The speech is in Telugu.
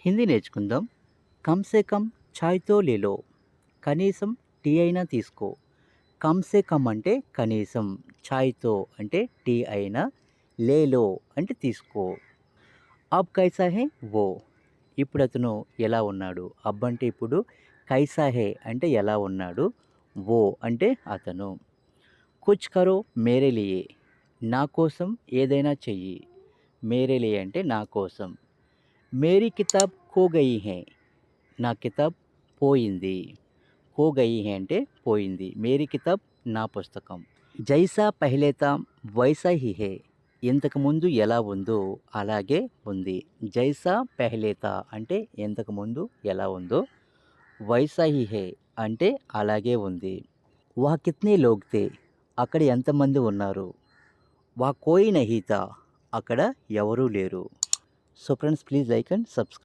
హిందీ నేర్చుకుందాం. కమ్ సే కమ్ చాయ్‌తో లేలో. కనీసం టీ అయినా తీసుకో. కమ్ సే కమ్ అంటే కనీసం, చాయ్‌తో అంటే టీ అయినా, లేలో అంటే తీసుకో. అబ్ కైసా హై వో. ఇప్పుడతను ఎలా ఉన్నాడు? అబ్ అంటే ఇప్పుడు, కైసా హై అంటే ఎలా ఉన్నాడు? వో అంటే అతను. కుచ్ కరో మేరే లియే. నా కోసం ఏదైనా చెయ్యి. మేరే లియే అంటే నా కోసం. మేరీ కితాబ్ ఖో గయి హై. నా కితాబ్ పోయింది. ఖో గయి హై అంటే పోయింది. మేరీ కితాబ్ నా పుస్తకం. జైసా పెహ్లే తా వైసా హీ హై. ఇంతకుముందు ఎలా ఉందో అలాగే ఉంది. జైసా పెహ్లే తా అంటే ఇంతకుముందు ఎలా ఉందో, వైసా హీ హై అంటే అలాగే ఉంది. వహ్ కిత్నే లోగ్ తే. అక్కడ ఎంతమంది ఉన్నారు? వహ్ కోయి నహీ తా. అక్కడ ఎవరూ లేరు. So friends, please like and subscribe.